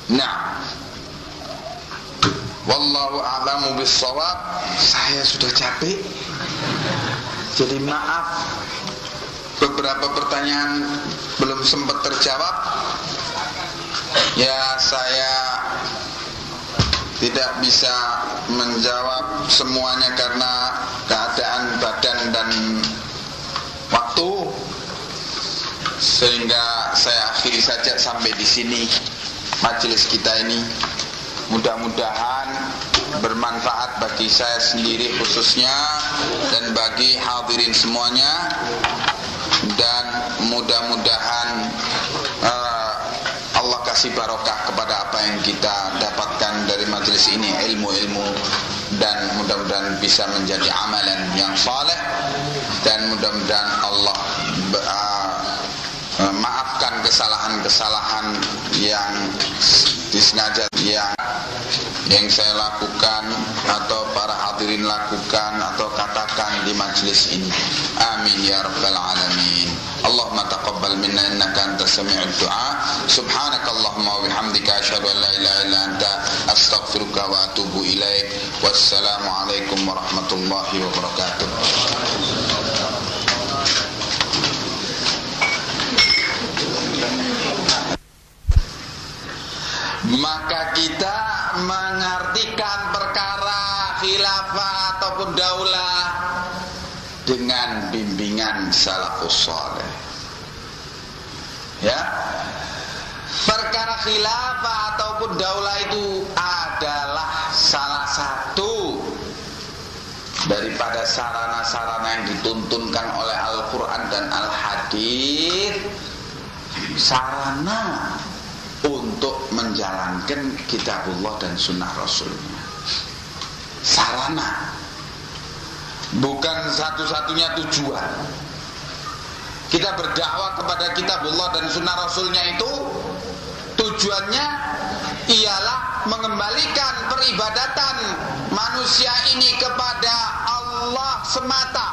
Nah, wallahu a'lamu bissawab. Saya sudah capek. Jadi maaf, beberapa pertanyaan belum sempat terjawab. Ya, saya tidak bisa menjawab semuanya karena keadaan badan dan waktu, sehingga saya akhiri saja sampai di sini majelis kita ini. Mudah-mudahan bermanfaat bagi saya sendiri khususnya dan bagi hadirin semuanya, dan mudah-mudahan Allah kasih barokah kepada apa yang kita dapatkan dari majelis ini, ilmu-ilmu, dan mudah-mudahan bisa menjadi amalan yang saleh, dan mudah-mudahan Allah maafkan kesalahan-kesalahan yang disengaja yang saya lakukan atau para hadirin lakukan atau katakan di majlis ini. Amin ya rabbal alamin. Allahumma taqabbal minna innaka antas sami'ud du'a. Subhanakallahumma wa bihamdika asyhadu an la ilaha illa anta astaghfiruka wa atubu ilaik. Wassalamu alaikum warahmatullahi wabarakatuh. Maka kita mengartikan perkara khilafah ataupun daulah dengan bimbingan salafus saleh. Ya, perkara khilafah ataupun daulah itu adalah salah satu daripada sarana-sarana yang dituntunkan oleh Al-Quran dan Al-Hadis, sarana untuk menjalankan kitabullah dan sunnah rasulnya. Sarana, bukan satu-satunya tujuan. Kita berdakwah kepada kitabullah dan sunnah rasulnya itu tujuannya ialah mengembalikan peribadatan manusia ini kepada Allah semata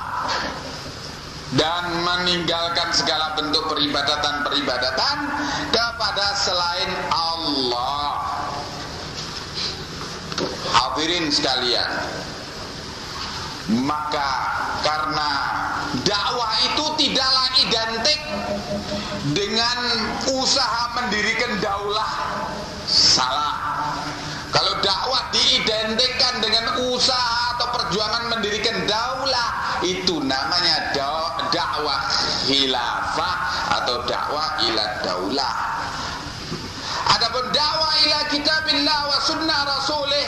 dan meninggalkan segala bentuk peribadatan-peribadatan kepada selain Allah. Hadirin sekalian, maka karena dakwah itu tidaklah identik dengan usaha mendirikan daulah, salah. Kalau dakwah diidentikan dengan usaha atau perjuangan mendirikan daulah, itu namanya dakwah khilafah atau dakwah ila daulah. Adapun dakwah ila kitabillah wa sunnah rasulih,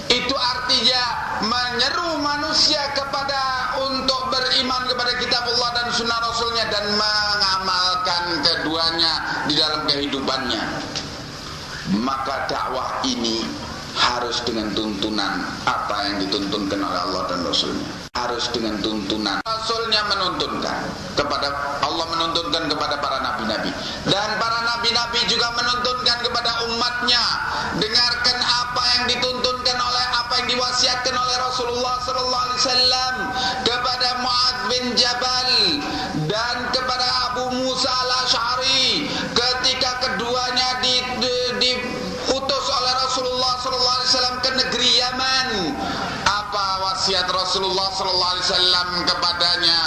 itu artinya menyeru manusia kepada untuk beriman kepada kitabullah dan sunnah rasulnya dan mengamalkan keduanya di dalam kehidupannya. Maka dakwah ini harus dengan tuntunan apa yang dituntunkan oleh Allah dan Rasulnya. Harus dengan tuntunan Rasulnya menuntunkan kepada Allah, menuntunkan kepada para nabi-nabi, dan para nabi-nabi juga menuntunkan kepada umatnya. Dengarkan apa yang dituntunkan oleh, apa yang diwasiatkan oleh Rasulullah SAW kepada Mu'adz bin Jabal dan kepada Abu Musa al-Asy'ari ketika keduanya diutus oleh Rasulullah SAW ke negeri Yaman. Apa wasiat Rasulullah SAW kepadanya?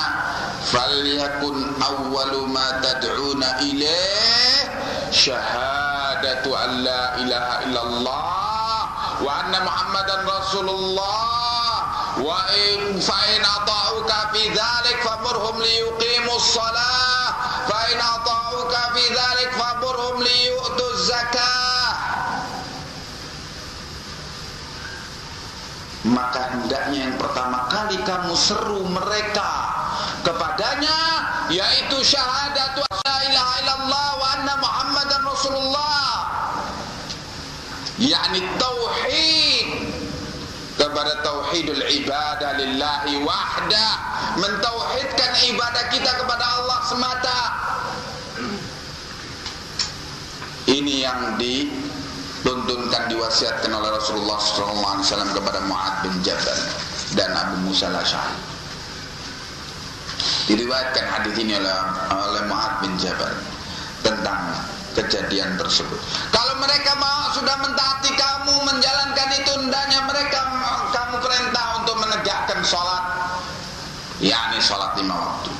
Falyakun awwalu ma tad'una ilaih syahadatu an la ilaha illallah wa anna Muhammadan Rasulullah wa in fa'in ata'uka fi dhalik famurhum liyuqimus salah fa'in ata'uka fi dhalik famurhum liyu'tuz zakah. Maka hendaknya yang pertama kali kamu seru mereka kepadanya yaitu syahadatu la ilaha illallah wa anna Muhammadan Rasulullah, yakni tauhid, kepada tauhidul ibadah lillahi wahdah, mentauhidkan ibadah kita kepada Allah semata. Ini yang dituntunkan, diwasiatkan oleh Rasulullah SAW kepada Mu'adz bin Jabal dan Abu Musa al-Asy'ari. Diriwayatkan hadis ini oleh Mu'adz bin Jabal tentang kejadian tersebut. Kalau mereka mau sudah mentaati kamu menjalankan itu, hendaknya mereka kamu perintah untuk menegakkan sholat, yakni sholat 5 waktu.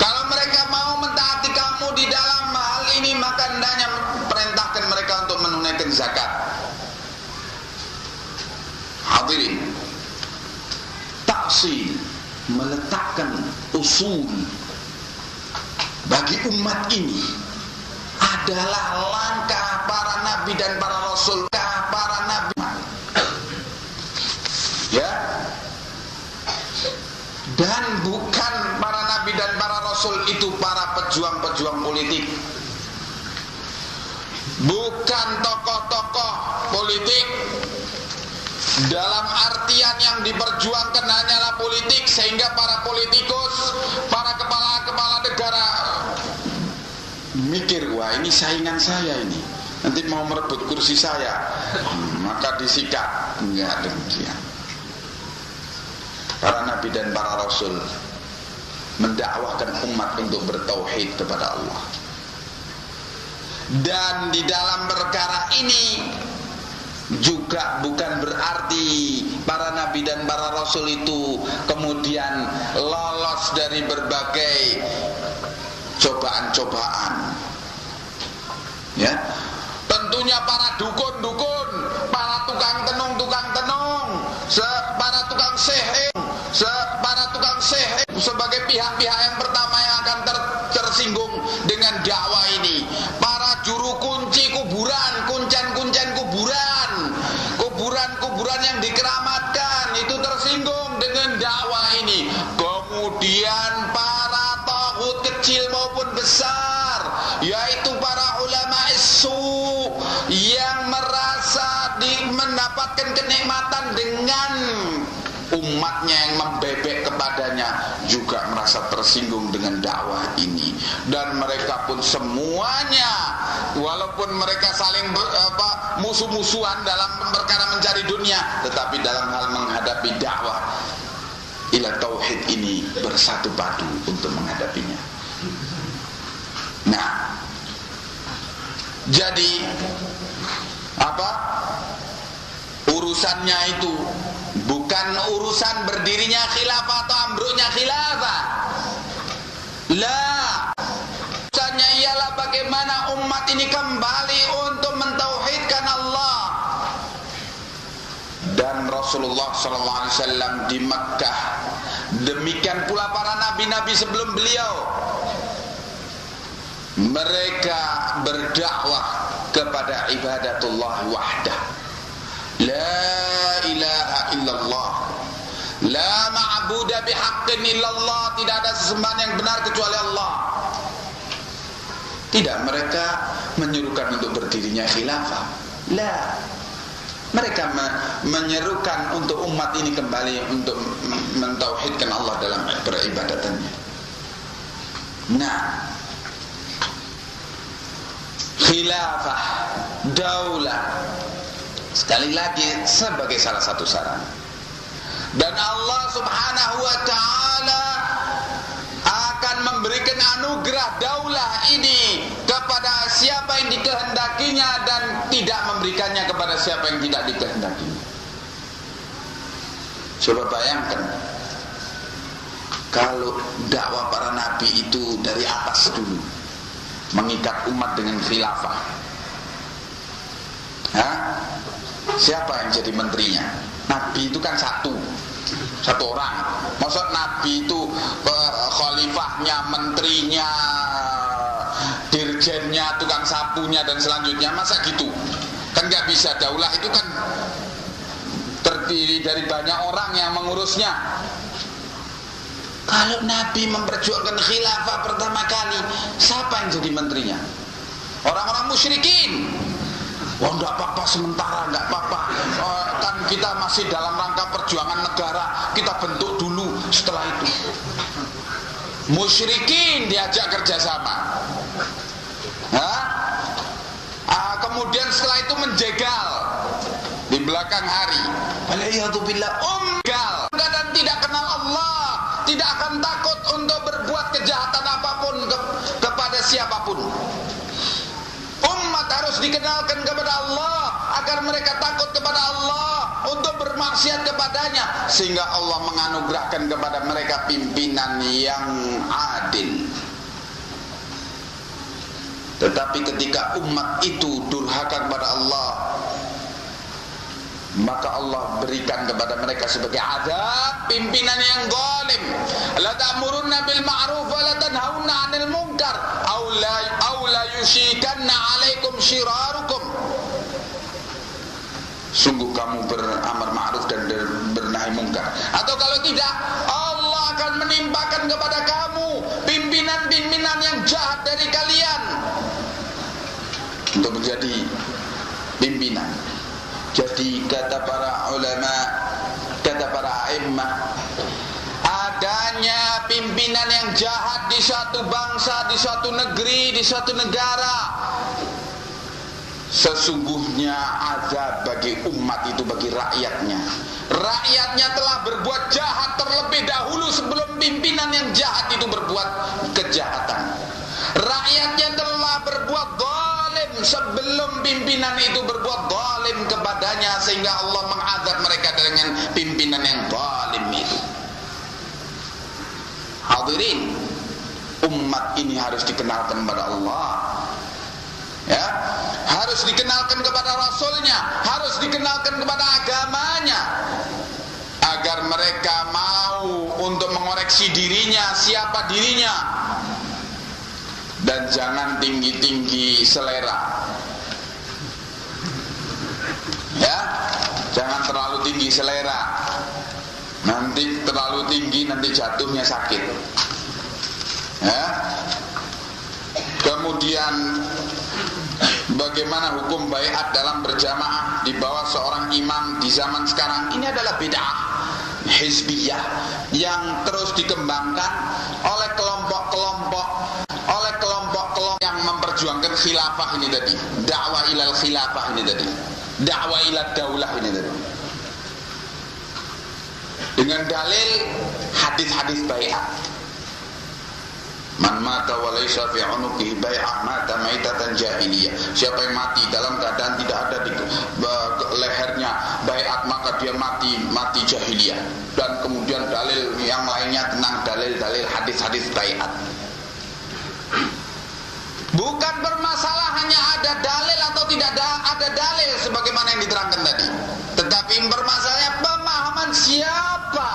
Kalau mereka mau mentaati kamu di dalam hal ini, maka hendaknya perintahkan mereka untuk menunaikan zakat. Hadirin, ta'sil, meletakkan usul bagi umat ini adalah langkah para nabi dan para rasul, para nabi. Ya. Dan bukan para nabi dan para rasul itu para pejuang-pejuang politik. Bukan tokoh-tokoh politik dalam artian yang diperjuangkan hanyalah politik, sehingga para politikus, para kepala-kepala negara mikir, wah ini saingan saya ini, nanti mau merebut kursi saya, maka disikat. Enggak demikian. Para nabi dan para rasul mendakwahkan umat untuk bertauhid kepada Allah. Dan di dalam perkara ini juga bukan berarti para nabi dan para rasul itu kemudian lolos dari berbagai cobaan-cobaan. Ya, tentunya para dukun-dukun, para tukang tenung, para tukang sihir, para tukang sihir sebagai pihak-pihak yang pertama yang akan tersinggung dengan dakwah ini. Para juru kunci kuburan, kuncen-kuncen kuburan yang dikeramatkan itu tersinggung dengan dakwah ini. Kemudian para taghut kecil maupun besar, yaitu para ulama isu yang merasa mendapatkan kenikmatan dengan umatnya yang membebek kepadanya, juga merasa tersinggung dengan dakwah ini. Dan mereka pun semuanya, walaupun mereka saling musuh-musuhan dalam perkara mencari dunia, tetapi dalam hal menghadapi dakwah ila tauhid ini bersatu padu untuk menghadapinya. Nah, jadi urusannya itu bukan urusan berdirinya khilafah atau ambruknya khilafah. Urusannya ialah bagaimana umat ini kembali untuk mentauhidkan Allah. Dan Rasulullah SAW di Mekkah, demikian pula para nabi-nabi sebelum beliau, mereka berdakwah kepada ibadatullah wahdah. La ilaha illallah, la ma'budu bihaqqin illallah, tidak ada sesembahan yang benar kecuali Allah. Tidak mereka menyerukan untuk berdirinya khilafah. Mereka menyerukan untuk umat ini kembali untuk mentauhidkan Allah dalam peribadatannya. Nah, khilafah, daulah, sekali lagi sebagai salah satu saran. Dan Allah Subhanahu wa ta'ala akan memberikan anugerah daulah ini kepada siapa yang dikehendakinya dan tidak memberikannya kepada siapa yang tidak dikehendakinya. Coba bayangkan kalau dakwah para nabi itu dari atas dulu, mengikat umat dengan khilafah. Siapa yang jadi menterinya? Nabi itu kan satu orang. Maksud nabi itu khalifahnya, menterinya, dirjennya, tukang sapunya dan selanjutnya. Masa gitu? Kan gak bisa. Daulah itu kan terdiri dari banyak orang yang mengurusnya. Kalau Nabi memperjuangkan khilafah pertama kali, siapa yang jadi menterinya? Orang-orang musyrikin. Wah, enggak apa-apa sementara, enggak apa-apa. Kan kita masih dalam rangka perjuangan negara, kita bentuk dulu, setelah itu. Musyrikin diajak kerjasama. Kemudian setelah itu menjegal di belakang hari. Waliyadzubillah, dan tidak kenal Allah, tidak akan takut untuk berbuat kejahatan apapun kepada siapapun. harus dikenalkan kepada Allah agar mereka takut kepada Allah untuk bermaksiat kepadanya, sehingga Allah menganugerahkan kepada mereka pimpinan yang adil. Tetapi ketika umat itu durhaka kepada Allah, maka Allah berikan kepada mereka sebagai azab pimpinan yang zalim. La ta'murunna bil ma'ruf wa la tanhauna 'anil munkar aw la yushikanna 'alaikum shirarukum. Sungguh kamu beramar ma'ruf dan bernahi munkar, atau kalau tidak Allah akan menimpakan kepada kamu pimpinan-pimpinan yang jahat dari kalian untuk menjadi pimpinan. Jadi kata para ulama, kata para a'immah, adanya pimpinan yang jahat di suatu bangsa, di suatu negeri, di suatu negara, sesungguhnya azab bagi umat itu, bagi rakyatnya. Rakyatnya telah berbuat jahat terlebih dahulu sebelum pimpinan yang jahat itu berbuat kejahatan. Rakyatnya telah berbuat zalim sebelum pimpinan itu berbuat zalim kepadanya, sehingga Allah mengazab mereka dengan pimpinan yang zalim itu. Hadirin, umat ini harus dikenalkan kepada Allah, ya, harus dikenalkan kepada Rasulnya, harus dikenalkan kepada agamanya, agar mereka mau untuk mengoreksi dirinya, siapa dirinya, dan jangan tinggi-tinggi selera, ya, jangan terlalu tinggi selera. Nanti terlalu tinggi, nanti jatuhnya sakit, ya. Kemudian bagaimana hukum baiat dalam berjamaah di bawah seorang imam di zaman sekarang? Ini adalah bid'ah hizbiyah yang terus dikembangkan oleh kelompok-kelompok yang memperjuangkan khilafah ini tadi, dakwah ilal khilafah ini tadi, dakwah ilal daulah ini tadi, dengan dalil hadis-hadis baiat. Man mata wa laysa fi 'unuqihi bai'ah mata maitatan jahiliyah. Siapa yang mati dalam keadaan tidak ada di lehernya baiat, maka dia mati jahiliyah. Dan kemudian dalil yang lainnya tentang dalil-dalil hadis-hadis baiat. Bukan bermasalah hanya ada dalil atau tidak ada dalil sebagaimana yang diterangkan tadi, tetapi bermasalahnya pemahaman siapa.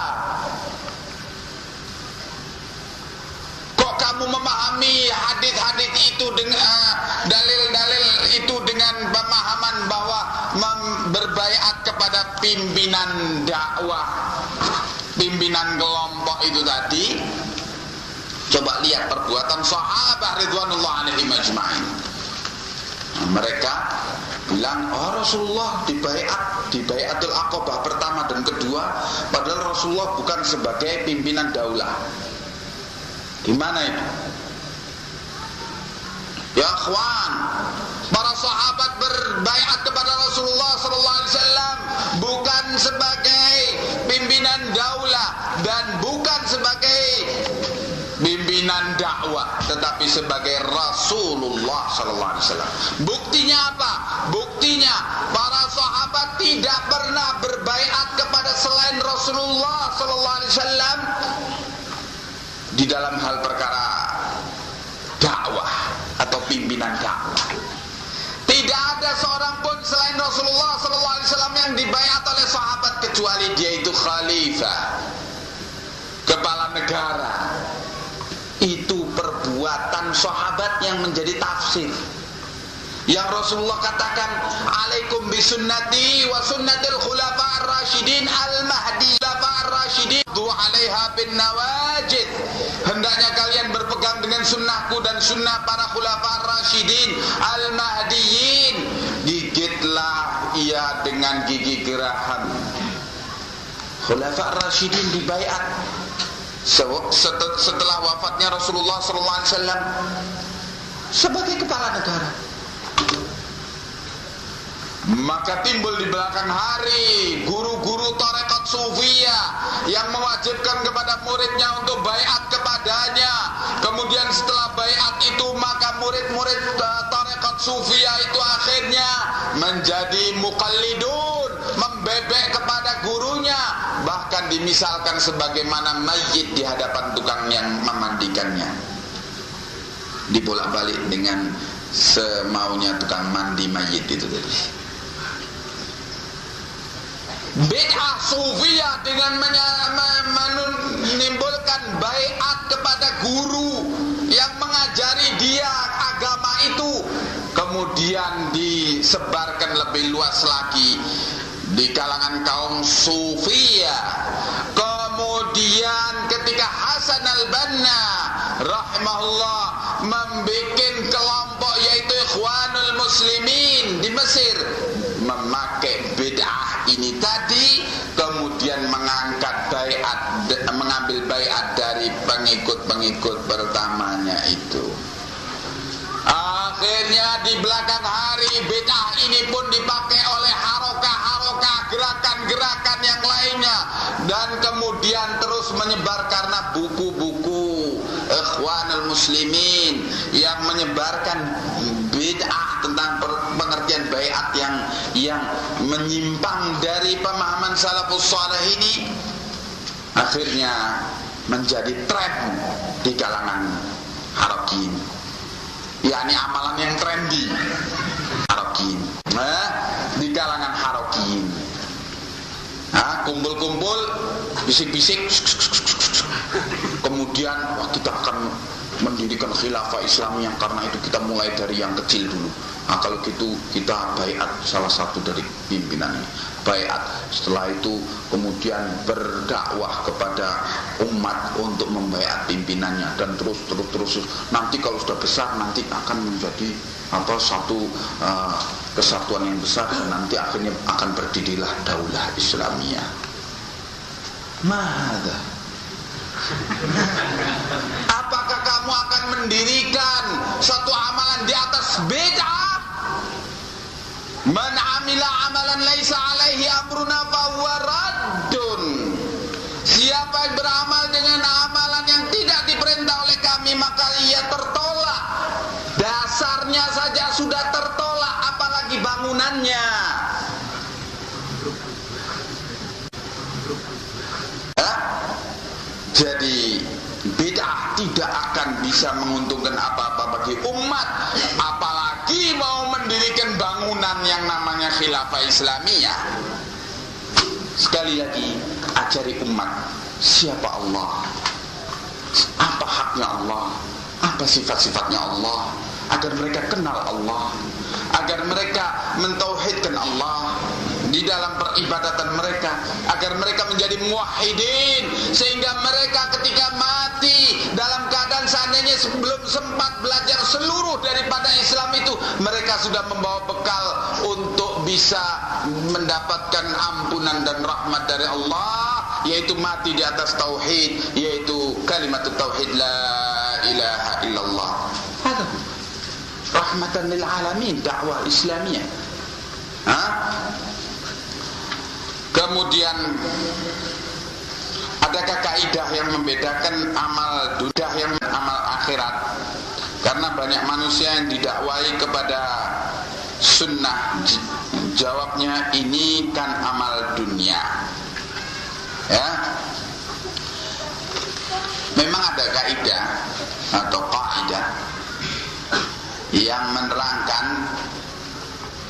Kok kamu memahami hadis-hadis itu dengan dalil-dalil itu dengan pemahaman bahwa berbaiat kepada pimpinan dakwah, pimpinan kelompok itu tadi? Coba lihat perbuatan sahabat ridwanullah alaihim ajma'in. Mereka bilang, oh Rasulullah di baiatul aqabah pertama dan kedua, padahal Rasulullah bukan sebagai pimpinan daulah. Gimana itu? Ya akhwan, para sahabat berbaiat kepada Rasulullah sallallahu alaihi wasallam bukan sebagai pimpinan daulah dan bukan sebagai pimpinan dakwah, tetapi sebagai Rasulullah sallallahu alaihi wasallam. Buktinya apa? Buktinya para sahabat tidak pernah berbaiat kepada selain Rasulullah sallallahu alaihi wasallam di dalam hal perkara dakwah atau pimpinan dakwah. Tidak ada seorang pun selain Rasulullah sallallahu alaihi wasallam yang dibaiat oleh sahabat kecuali dia itu khalifah, kepala negara. Itu perbuatan sahabat yang menjadi tafsir. Yang Rasulullah katakan, alaikum bisunnati wa sunnatil khulafa'ir rasyidin al-mahdi khulafa'ir rasyidin du 'alaiha bin nawajid. Hendaknya kalian berpegang dengan sunnahku dan sunnah para khulafa'ir rasyidin al-mahdiyin. Gigitlah ia dengan gigi geraham. Khulafa'ir rasyidin dibaiat setelah wafatnya Rasulullah SAW sebagai kepala negara. Maka timbul di belakang hari guru-guru tarekat sufiyah yang mewajibkan kepada muridnya untuk baiat kepadanya. Kemudian setelah baiat itu maka murid-murid tarekat sufia itu akhirnya menjadi muqallidun, membebek kepada gurunya, bahkan dimisalkan sebagaimana mayit di hadapan tukang yang memandikannya, dibolak-balik dengan semaunya tukang mandi mayit itu tadi. Bid'ah sufiyah dengan menimbulkan baiat kepada guru yang mengajari dia agama itu, kemudian disebarkan lebih luas lagi di kalangan kaum sufiyah. Kemudian ketika Hasan al-Banna rahimahullah membikin kelompok yaitu Ikhwanul Muslimin di Mesir, memakai bid'ah ini tadi, kemudian mengambil baiat dari pengikut-pengikut pertamanya itu. Akhirnya di belakang hari bid'ah ini pun dipakai oleh harokah-harokah, gerakan-gerakan yang lainnya, dan kemudian terus menyebar karena buku-buku Ikhwanul Muslimin yang menyebarkan bid'ah tentang pengertian baiat yang menyimpang dari pemahaman salafus saleh ini, akhirnya menjadi tren di kalangan harokin, yakni amalan yang trendy harokin, di kalangan harokin. Kumpul-kumpul, bisik-bisik, kemudian kita akan mendirikan khilafah Islamiyah, karena itu kita mulai dari yang kecil dulu. Kalau gitu kita baiat salah satu dari pimpinannya, baiat. Setelah itu kemudian berdakwah kepada umat untuk membaiat pimpinannya, dan terus. Nanti kalau sudah besar nanti akan menjadi satu kesatuan yang besar, dan nanti akhirnya akan berdirilah daulah Islamiyah. Mada? Apakah kamu akan mendirikan suatu amalan di atas bid'ah? Man amila amalan laisa alaihi amruna fahuwa raddun. Siapa yang beramal dengan amalan yang tidak diperintah oleh kami, maka ia tertolak. Dasarnya saja sudah tertolak, apalagi bangunannya. Jadi bid'ah tidak akan bisa menguntungkan apa-apa bagi umat, apalagi mau mendirikan bangunan yang namanya khilafah Islamiyah. Sekali lagi, ajari umat siapa Allah, apa haknya Allah, apa sifat-sifatnya Allah, agar mereka kenal Allah, agar mereka mentauhidkan Allah di dalam peribadatan mereka, agar mereka menjadi muwahhidin, sehingga mereka ketika mati dalam keadaan seandainya sebelum sempat belajar seluruh daripada Islam itu, mereka sudah membawa bekal untuk bisa mendapatkan ampunan dan rahmat dari Allah, yaitu mati di atas tauhid, yaitu kalimat tauhid la ilaha illallah. Ada rahmatan lil alamin, dakwah Islamiyah. Kemudian adakah kaidah yang membedakan amal dunia yang amal akhirat? Karena banyak manusia yang didakwai kepada sunnah, jawabnya ini kan amal dunia. Ya, memang ada kaidah atau kaidah yang menerangkan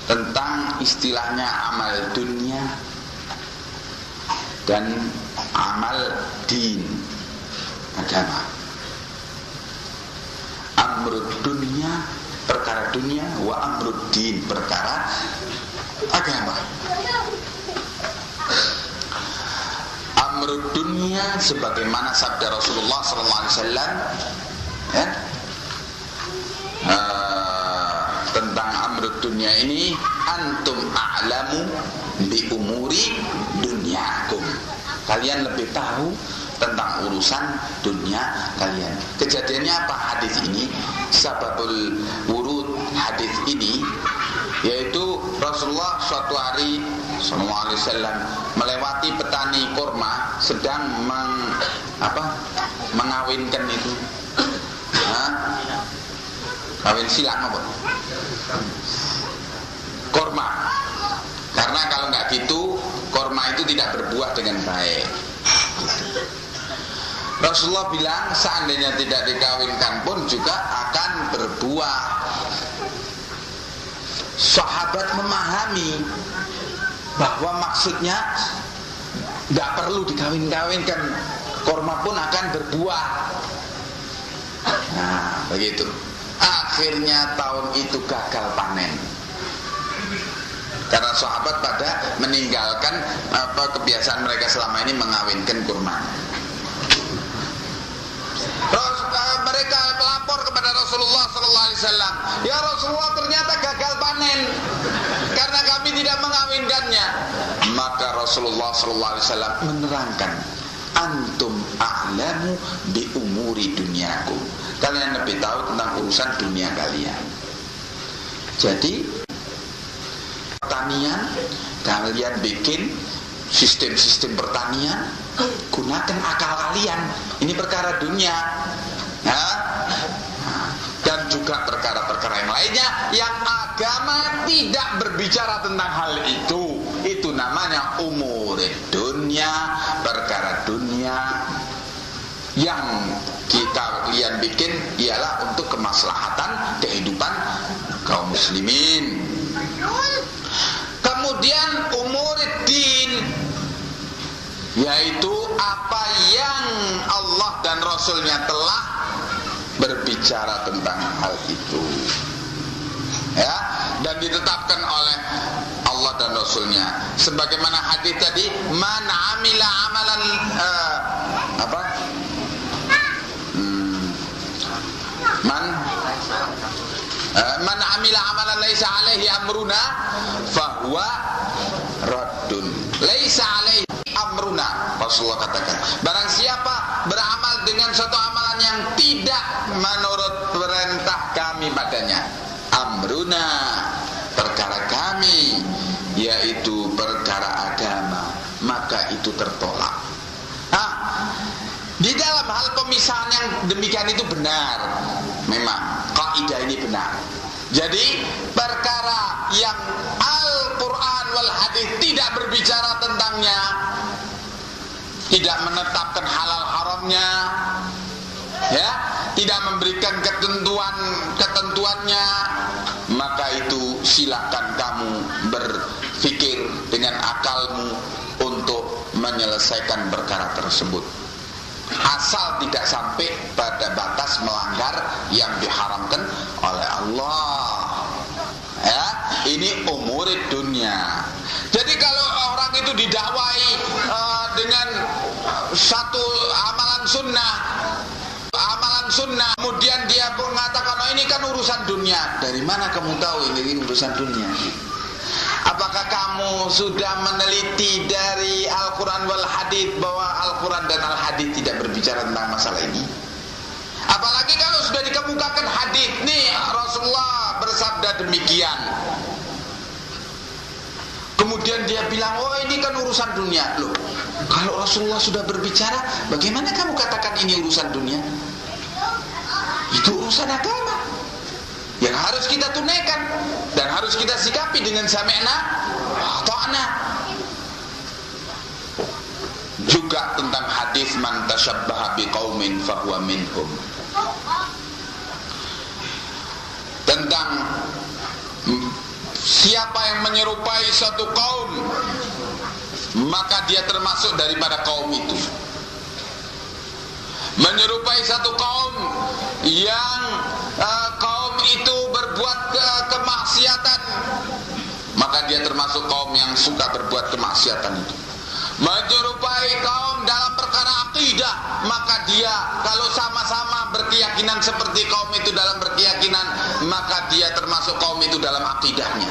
tentang istilahnya amal dunia dan amal din, agama. Amrud dunia, perkara dunia, wa amrud din, perkara agama. Amrud dunia sebagaimana sabda Rasulullah SAW, ya, tentang amrud dunia ini, antum a'lamu bi umuri dunyakum, kalian lebih tahu tentang urusan dunia kalian. Kejadiannya apa hadis ini? Sababul wurud hadis ini yaitu Rasulullah suatu hari SAW melewati petani kurma sedang mengawinkan itu, kawin silang apa? Karena kalau nggak gitu, korma itu tidak berbuah dengan baik. Rasulullah bilang seandainya tidak dikawinkan pun juga akan berbuah. Sahabat memahami bahwa maksudnya nggak perlu dikawin-kawinkan, korma pun akan berbuah. Nah, begitu. Akhirnya tahun itu gagal panen. Karena sahabat pada meninggalkan kebiasaan mereka selama ini mengawinkan kurma. Mereka melapor kepada Rasulullah SAW, ya Rasulullah, ternyata gagal panen karena kami tidak mengawinkannya. Maka Rasulullah SAW menerangkan, antum a'lamu bi umuri dunyakum, kalian lebih tahu tentang urusan dunia kalian. Jadi pertanian, kalian bikin sistem-sistem pertanian, gunakan akal kalian. Ini perkara dunia, ya. Dan juga perkara-perkara yang lainnya yang agama tidak berbicara tentang hal itu. Itu namanya umur dunia, perkara dunia yang kalian bikin ialah untuk kemaslahatan kehidupan kaum muslimin. Kemudian umuriddin, yaitu apa yang Allah dan Rasulnya telah berbicara tentang hal itu, ya, dan ditetapkan oleh Allah dan Rasulnya. Sebagaimana hadis tadi, man amila amalan man amila amalan laisa alaihi amruna fahuwa raddun. Laisa alaihi amruna, Rasulullah katakan, barang siapa beramal dengan suatu amalan yang tidak menurut perintah kami padanya, amruna, perkara kami, yaitu perkara agama, maka itu tertolak. Di dalam hal pemisahan yang demikian itu benar, memang kaidah ini benar. Jadi perkara yang Al-Quran wal hadis tidak berbicara tentangnya, tidak menetapkan halal haramnya, ya, tidak memberikan ketentuannya, maka itu silakan kamu berpikir dengan akalmu untuk menyelesaikan perkara tersebut, asal tidak sampai pada batas melanggar yang diharamkan oleh Allah. Ya, ini umurid dunia. Jadi kalau orang itu didakwai dengan satu amalan sunnah, kemudian dia mengatakan, oh ini kan urusan dunia. Dari mana kamu tahu ini urusan dunia? Apakah kamu sudah meneliti dari Al-Quran wal Hadith bahwa Al-Quran dan Al-Hadith tidak berbicara tentang masalah ini? Apalagi kalau sudah dikemukakan hadith, nih Rasulullah bersabda demikian, kemudian dia bilang, oh ini kan urusan dunia. Loh, kalau Rasulullah sudah berbicara, bagaimana kamu katakan ini urusan dunia? Itu urusan agama yang harus kita tunaikan dan harus kita sikapi dengan sami'na wa ta'na. Juga tentang hadis man tasyabbaha biqaumin fahuwa minhum, tentang siapa yang menyerupai satu kaum maka dia termasuk daripada kaum itu. Menyerupai satu kaum yang kaum itu berbuat kemaksiatan, maka dia termasuk kaum yang suka berbuat kemaksiatan itu. Menyerupai kaum dalam perkara akidah, maka dia kalau sama-sama berkeyakinan seperti kaum itu dalam berkeyakinan, maka dia termasuk kaum itu dalam akidahnya.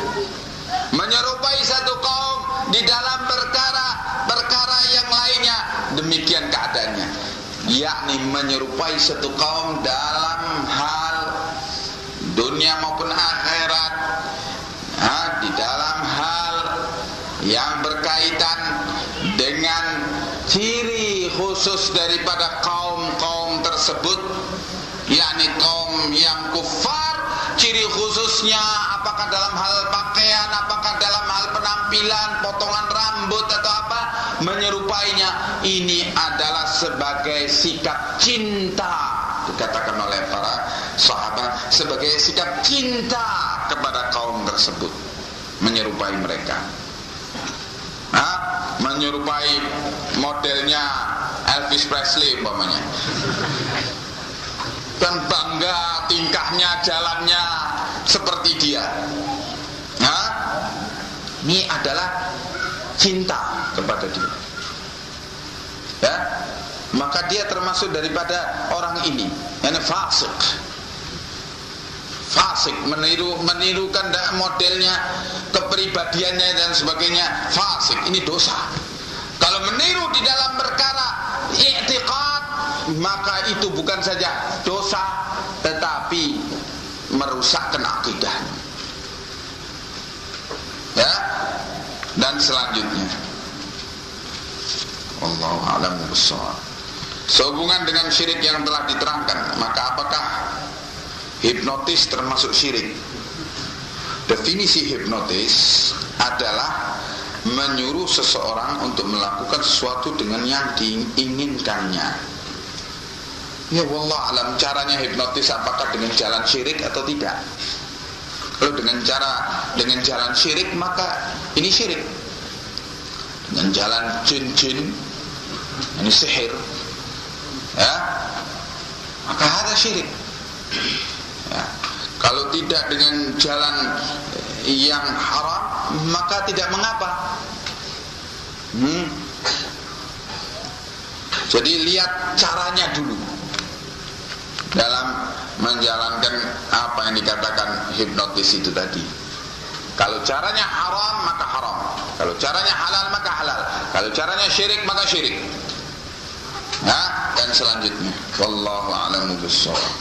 Menyerupai satu kaum di dalam perkara yang lainnya, demikian keadaannya, yakni menyerupai satu kaum dalam hal dunia maupun akhirat, di dalam hal yang berkaitan dengan ciri khusus daripada kaum-kaum tersebut, yakni kaum yang kufar. Ciri khususnya apakah dalam hal pakaian, apakah dalam hal penampilan, potongan rambut atau apa, menyerupainya. Ini adalah sebagai sikap cinta, dikatakan oleh para sahabat, sebagai sikap cinta kepada kaum tersebut, menyerupai mereka. Menyerupai modelnya Elvis Presley umpamanya, dan bangga tingkahnya, jalannya seperti dia. Ini adalah cinta kepada dia. Ya, maka dia termasuk daripada orang ini, yang fasik. Fasik, menirukan modelnya, kepribadiannya dan sebagainya. Fasik, ini dosa. Kalau meniru di dalam perkara i'tiqad, maka itu bukan saja dosa, tetapi merusakkan akidah. Ya, dan selanjutnya, wallahu a'lam bishawab. Sehubungan dengan syirik yang telah diterangkan, maka apakah hipnotis termasuk syirik? Definisi hipnotis adalah menyuruh seseorang untuk melakukan sesuatu dengan yang diinginkannya. Ya wallah alam, caranya hipnotis apakah dengan jalan syirik atau tidak? Kalau dengan jalan syirik, maka ini syirik. Dengan jalan jin-jin, ini sihir, ya, maka ada syirik. Ya. Kalau tidak dengan jalan yang haram, maka tidak mengapa. Jadi lihat caranya dulu dalam menjalankan apa yang dikatakan hipnotis itu tadi. Kalau caranya haram, maka haram. Kalau caranya halal, maka halal. Kalau caranya syirik, maka syirik. Nah, dan selanjutnya, wallahu a'lamu bishawab.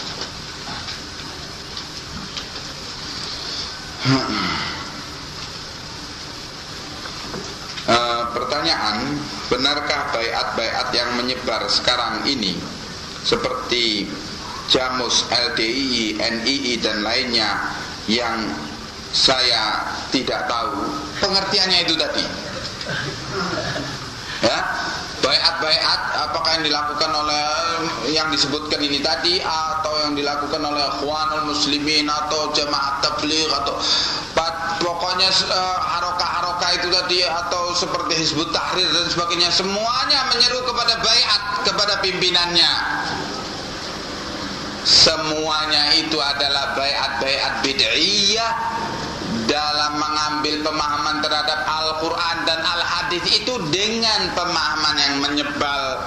Pertanyaan, benarkah baiat-baiat yang menyebar sekarang ini seperti Jamus, LDII, NII dan lainnya yang saya tidak tahu pengertiannya itu tadi? Ya, baiat-baiat apakah yang dilakukan oleh yang disebutkan ini tadi, atau yang dilakukan oleh Ikhwanul Muslimin atau Jamaah Tabligh, atau pokoknya harokah-harokah itu tadi, atau seperti Hizbut Tahrir dan sebagainya, semuanya menyeru kepada baiat kepada pimpinannya. Semuanya itu adalah baiat-baiat bid'iyah dalam mengambil pemahaman terhadap Al-Quran dan Al-Hadis itu dengan pemahaman yang menyebal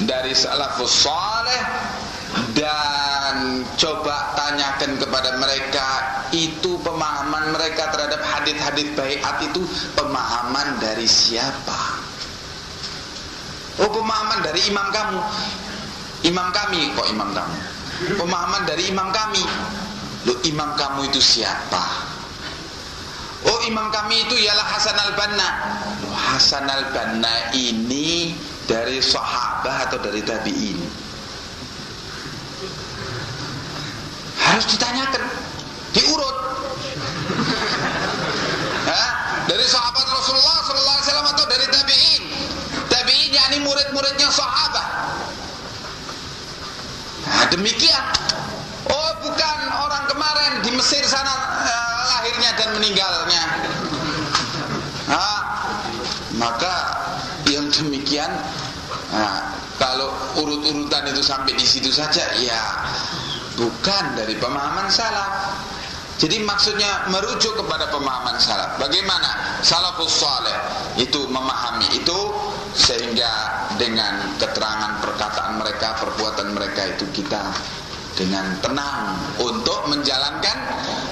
dari salafus saleh. Dan coba tanyakan kepada mereka, itu pemahaman mereka terhadap hadis-hadis baiat itu pemahaman dari siapa? Oh, pemahaman dari imam kamu. Imam kami, kok imam kamu? Pemahaman dari imam kami. Loh, imam kamu itu siapa? Oh, imam kami itu ialah Hasan al-Banna. Loh, Hasan al-Banna ini dari sahabat atau dari tabi'in? Harus ditanyakan, diurut. Dari sahabat Rasulullah SAW atau dari tabi'in? Tabi'in yakni murid-muridnya sahabat. Demikian. Oh, bukan orang kemarin di Mesir sana lahirnya dan meninggalnya. Maka yang demikian, kalau urut-urutan itu sampai di situ saja, ya bukan dari pemahaman salaf. Jadi maksudnya merujuk kepada pemahaman salaf. Bagaimana salafus saleh itu memahami itu, sehingga dengan keterangan perkataan mereka, perbuatan mereka itu kita dengan tenang untuk menjalankan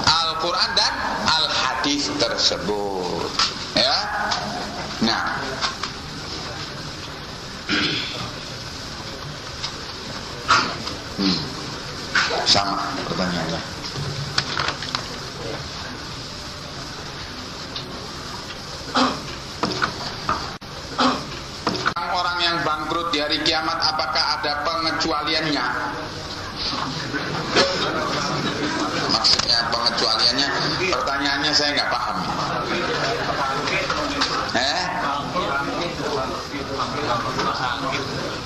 Al-Quran dan Al-Hadis tersebut. Ya, nah, sama pertanyaannya. Orang yang bangkrut di hari kiamat, apakah ada pengecualiannya? Maksudnya pengecualiannya. Pertanyaannya saya nggak paham.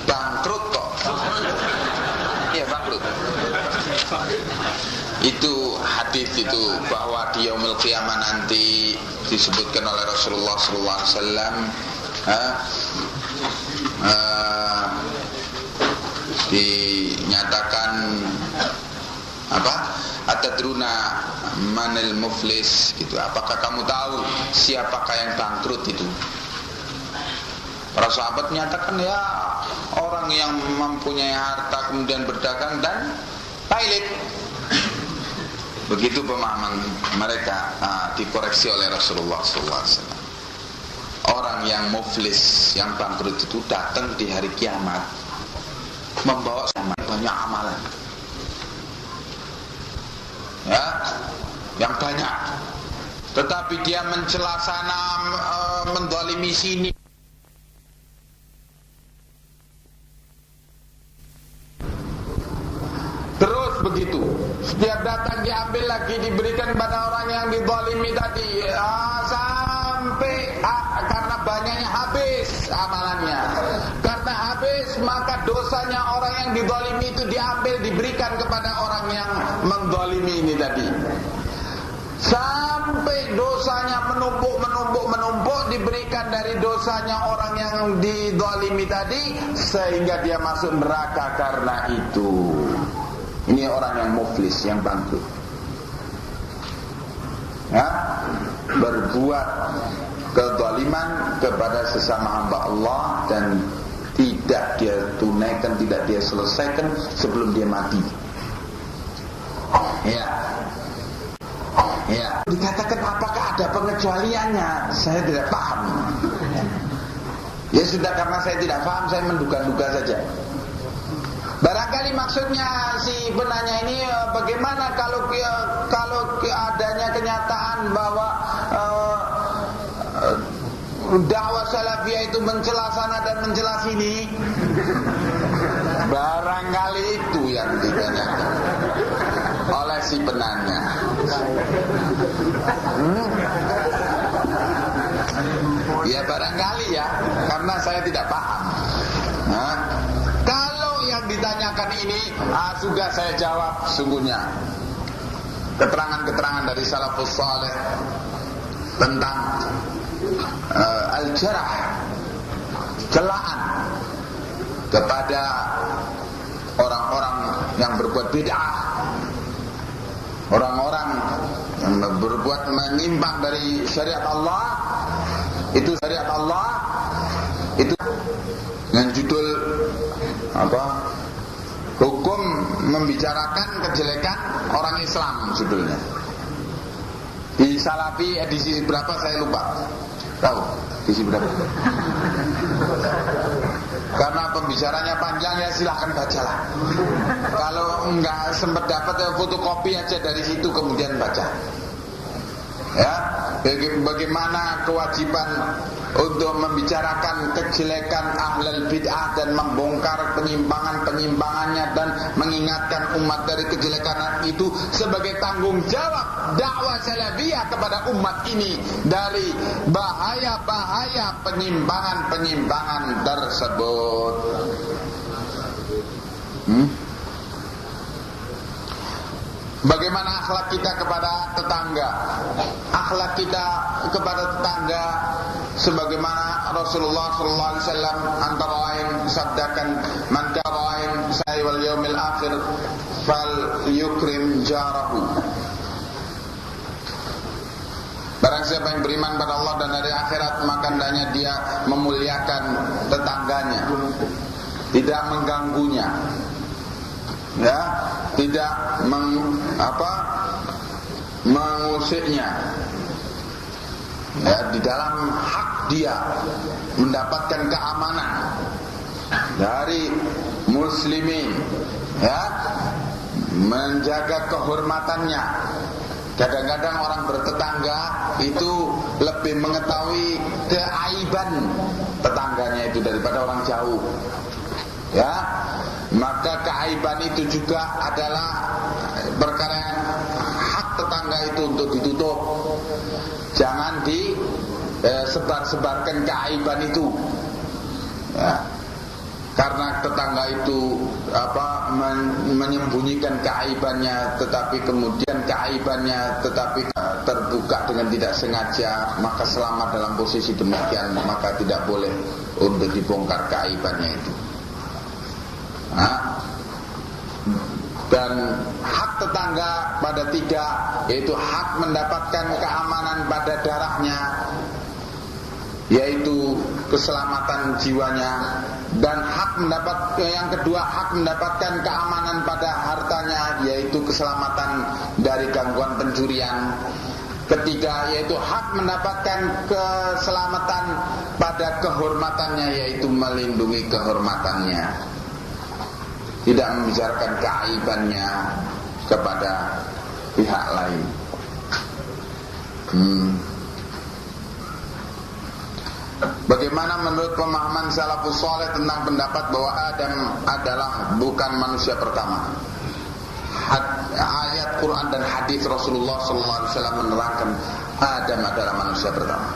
Bangkrut kok? Iya bangkrut. Itu hadis itu bahwa di yaumul qiyamah nanti disebutkan oleh Rasulullah sallallahu alaihi wasallam dinyatakan apa? Atadruna manil muflis gitu. Apakah kamu tahu siapakah yang bangkrut itu? Para sahabat menyatakan ya orang yang mempunyai harta kemudian berdagang dan toilet. Begitu pemahaman mereka, dikoreksi oleh Rasulullah SAW. Orang yang muflis, yang bangkrut itu datang di hari kiamat membawa banyak amalan, ya, yang banyak. Tetapi dia mencela sana, mendolimi sini. Terus begitu, setiap datang diambil lagi, diberikan pada orang yang dizalimi tadi, sampai karena banyaknya habis amalannya. Karena habis, maka dosanya orang yang dizalimi itu diambil, diberikan kepada orang yang menzalimi ini tadi. Sampai dosanya menumpuk, diberikan dari dosanya orang yang dizalimi tadi, sehingga dia masuk neraka karena itu. Ini orang yang muflis, yang bangkrut, ya, berbuat kezaliman kepada sesama hamba Allah dan tidak dia tunaikan, tidak dia selesaikan sebelum dia mati. Ya, ya. Dikatakan apakah ada pengecualiannya? Saya tidak paham. Ya sudah, karena saya tidak paham, saya menduga-duga saja. Barangkali maksudnya si penanya ini bagaimana kalau adanya kenyataan bahwa dakwah salafiyah itu mencela sana dan mencela sini. Barangkali itu yang ditanyakan oleh si penanya. Ya barangkali ya, karena saya tidak paham. Ditanyakan ini, sudah saya jawab sungguhnya. Keterangan-keterangan dari salafus saleh tentang al-jarah, celaan kepada orang-orang yang berbuat bid'ah, orang-orang yang berbuat menyimpang dari syariat Allah. Itu syariat Allah itu dengan judul apa? Hukum membicarakan kejelekan orang Islam, judulnya. Di Salafi edisi berapa saya lupa. Tahu edisi berapa? Karena pembicaranya panjang, ya silahkan bacalah. Kalau enggak sempat dapat, ya fotokopi aja dari situ kemudian baca. Ya, bagaimana kewajiban untuk membicarakan kejelekan ahlul bid'ah dan membongkar penyimpangannya dan mengingatkan umat dari kejelekan itu sebagai tanggung jawab dakwah salafiyah kepada umat ini dari bahaya-bahaya penyimpangan tersebut. Bagaimana akhlak kita kepada tetangga? Akhlak kita kepada tetangga sebagaimana Rasulullah SAW antara lain sabdakan, man karain say wal yaumil akhir fal yukrim jarahu. Barang siapa yang beriman pada Allah dan hari akhirat, maka hendaknya dia memuliakan tetangganya, tidak mengganggunya, ya, tidak mengusiknya, ya, di dalam hak dia mendapatkan keamanan dari muslimin, ya, menjaga kehormatannya. Kadang-kadang orang bertetangga itu lebih mengetahui keaiban tetangganya itu daripada orang jauh, ya. Maka keaiban itu juga adalah perkara yang hak tetangga itu untuk ditutup. Jangan sebar-sebarkan keaiban itu. Ya. Karena tetangga itu menyembunyikan keaibannya, tetapi kemudian keaibannya terbuka dengan tidak sengaja, maka selama dalam posisi demikian maka tidak boleh untuk dibongkar keaibannya itu. Dan hak tetangga pada 3, yaitu hak mendapatkan keamanan pada darahnya, yaitu keselamatan jiwanya, dan yang kedua hak mendapatkan keamanan pada hartanya, yaitu keselamatan dari gangguan pencurian. Ketiga, yaitu hak mendapatkan keselamatan pada kehormatannya, yaitu melindungi kehormatannya, tidak membicarakan keaibannya kepada pihak lain. Bagaimana menurut pemahaman salafus saleh tentang pendapat bahwa Adam adalah bukan manusia pertama? Ayat Quran dan hadis Rasulullah SAW menerangkan Adam adalah manusia pertama.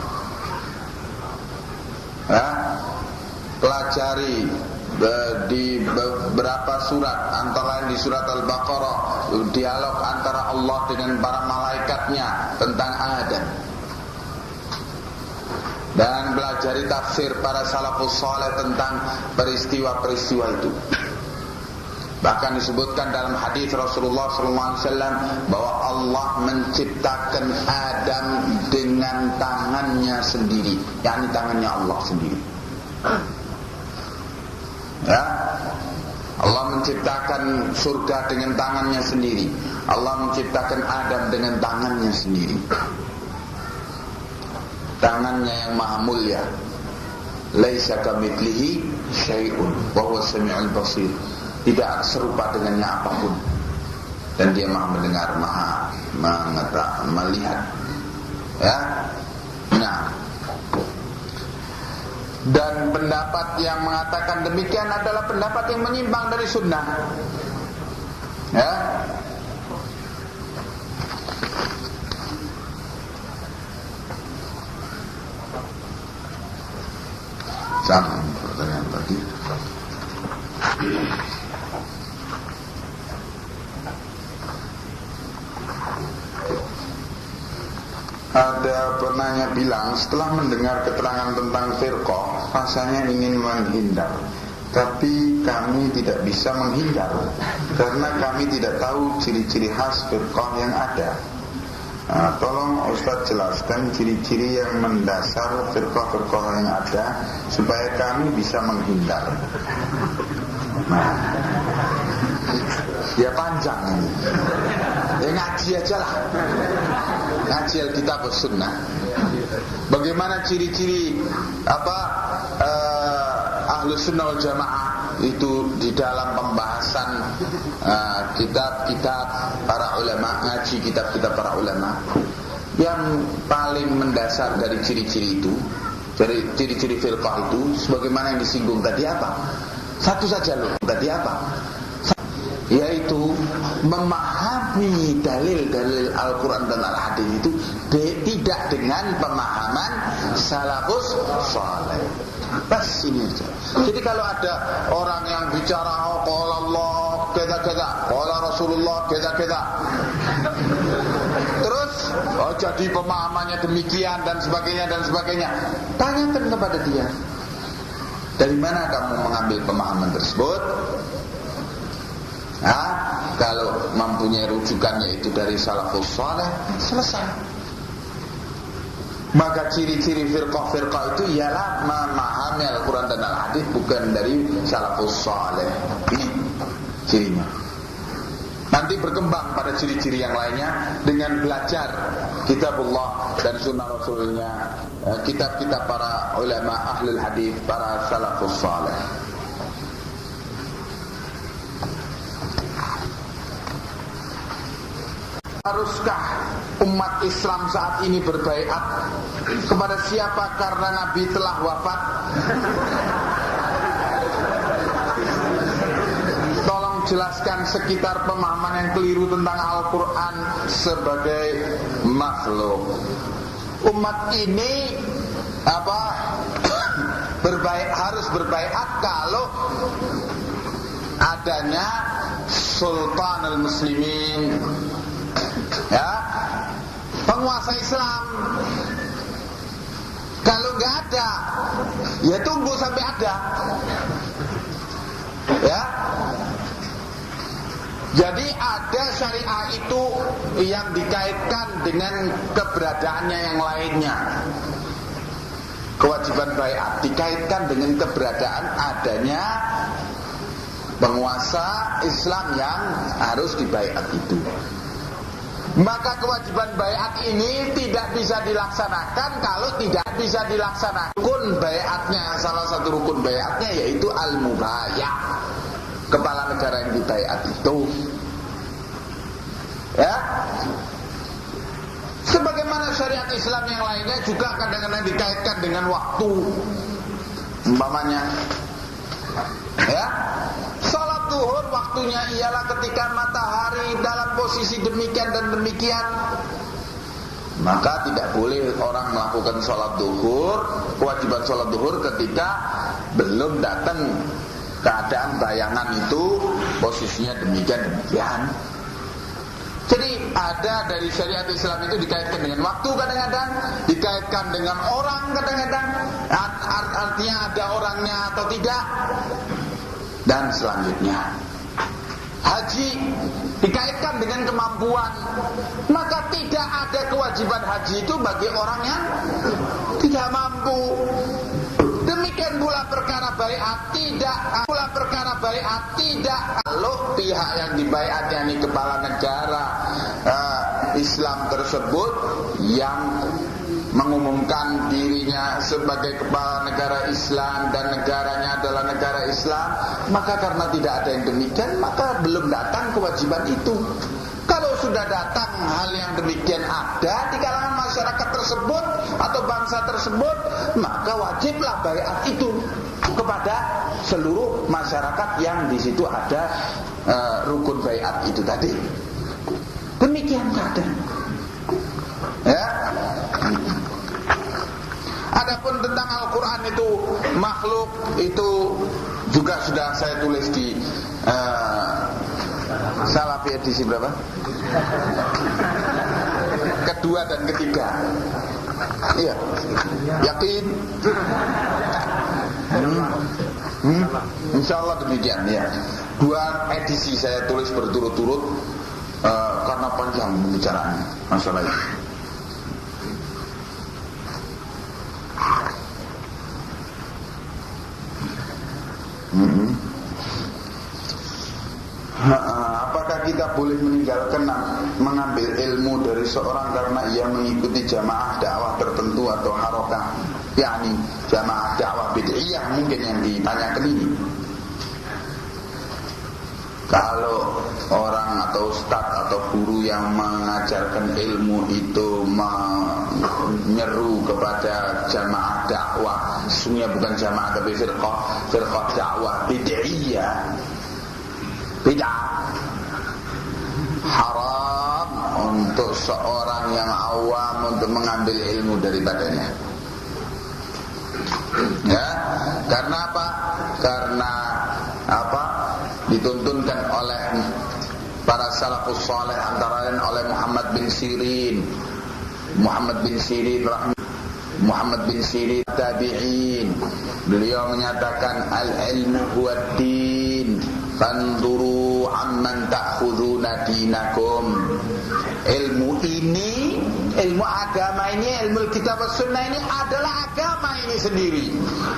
Pelajari di beberapa surat, antara lain di surat Al-Baqarah, dialog antara Allah dengan para malaikatnya tentang Adam. Dan pelajari tafsir para salafus saleh tentang peristiwa-peristiwa itu. Bahkan disebutkan dalam hadis Rasulullah SAW bahwa Allah menciptakan Adam dengan tangannya sendiri, yakni tangannya Allah sendiri. Ya, Allah menciptakan surga dengan tangannya sendiri. Allah menciptakan Adam dengan tangannya sendiri. Tangannya yang maha mulia. Laisa kamitslihi syai'un wa huwa samiul basir. Tidak serupa dengannya apapun, dan dia maha mendengar, maha melihat. Ya. Nah, dan pendapat yang mengatakan demikian adalah pendapat yang menyimpang dari sunnah. Ya. Sama pertanyaan tadi. Ada penanya bilang, setelah mendengar keterangan tentang firqah, rasanya ingin menghindar, tapi kami tidak bisa menghindar karena kami tidak tahu ciri-ciri khas firqah yang ada. Tolong Ustaz jelaskan ciri-ciri yang mendasar firqah-firqah yang ada supaya kami bisa menghindar. Ya panjang ini. Ya ngaji aja lah. Ngaji Alkitab dan Sunnah. Bagaimana ciri-ciri Ahlus Sunnah wal Jamaah itu di dalam pembahasan kitab-kitab para ulama, ngaji kitab-kitab para ulama. Yang paling mendasar dari ciri-ciri itu, dari ciri-ciri firqah itu, sebagaimana yang disinggung tadi apa? Satu saja loh, tadi apa? Yaitu memahami dalil-dalil Al-Quran dan Al-Hadis itu tidak dengan pemahaman salafus saleh. Pas ini aja. Jadi kalau ada orang yang bicara qala Allah keda-keda, qala Rasulullah keda-keda, terus jadi pemahamannya demikian dan sebagainya, tanyakan kepada dia, dari mana kamu mengambil pemahaman tersebut? Kalau mempunyai rujukannya itu dari salafus saleh, selesai. Maka ciri-ciri firqah-firqah itu ialah memahami Al-Quran dan Al-Hadis bukan dari salafus saleh. Ini cirinya. Nanti berkembang pada ciri-ciri yang lainnya dengan belajar kitabullah dan sunnah Rasulnya, kitab-kitab para ulama ahlul hadis, para salafus saleh. Haruskah umat Islam saat ini berbaiat kepada siapa karena Nabi telah wafat? Tolong jelaskan sekitar pemahaman yang keliru tentang Al-Quran sebagai makhluk. Umat ini harus berbaiat kalau adanya Sultanul Muslimin, ya, penguasa Islam. Kalau nggak ada, ya tunggu sampai ada, ya. Jadi ada syariah itu yang dikaitkan dengan keberadaannya yang lainnya. Kewajiban baiat dikaitkan dengan keberadaan adanya penguasa Islam yang harus dibaiat itu. Maka kewajiban baiat ini tidak bisa dilaksanakan kalau tidak bisa dilaksanakan rukun baiatnya. Salah satu rukun baiatnya yaitu al-mubayah, kepala negara yang dibaiat itu, ya. Sebagaimana syariat Islam yang lainnya juga kadang-kadang dikaitkan dengan waktu. Umpamanya, ya, salat zuhur waktunya ialah ketika matahari dalam posisi demikian dan demikian. Maka tidak boleh orang melakukan salat zuhur, kewajiban salat zuhur ketika belum datang keadaan bayangan itu posisinya demikian. Jadi ada dari syariat Islam itu dikaitkan dengan waktu kadang-kadang, dikaitkan dengan orang kadang-kadang, artinya ada orangnya atau tidak. Dan selanjutnya haji dikaitkan dengan kemampuan. Maka tidak ada kewajiban haji itu bagi orang yang tidak mampu. Demikian pula perkara baiat tidak kalau pihak yang dibaiat, yakni kepala negara Islam tersebut yang mengumumkan dirinya sebagai kepala negara Islam dan negaranya adalah negara Islam, maka karena tidak ada yang demikian maka belum datang kewajiban itu. Kalau sudah datang hal yang demikian ada di kalangan masyarakat tersebut atau bangsa tersebut, maka wajiblah baiat itu kepada seluruh masyarakat yang di situ ada rukun baiat itu tadi. Demikian keadaan, ya. Adapun tentang Al-Quran itu makhluk, itu juga sudah saya tulis di Salafi edisi berapa? Kedua dan ketiga. Iya. Yakin? Insyaallah demikian, ya. 2 edisi saya tulis berturut-turut karena panjang pembicaraannya masalah itu. Apakah kita boleh meninggalkan mengambil ilmu dari seorang karena ia mengikuti jamaah dakwah tertentu atau harokah, yakni jamaah dakwah bid'iyah mungkin yang ditanyakan ini? Kalau orang atau ustaz atau guru yang mengajarkan ilmu itu menyeru kepada jamaah dakwah, sesungguhnya bukan jamaah tapi firqah dakwah bid'iyah, bid'ah, haram untuk seorang yang awam untuk mengambil ilmu daripadanya. Ya, karena apa? Karena apa? Dituntunkan oleh para salafus saleh, antara lain oleh Muhammad bin Sirin tabi'in. Beliau menyatakan al-ilmu huwa din, fanzuru amman ta'khuduna dinakum. Ilmu ini, ilmu agama ini, ilmu kitab sunnah ini adalah agama ini sendiri.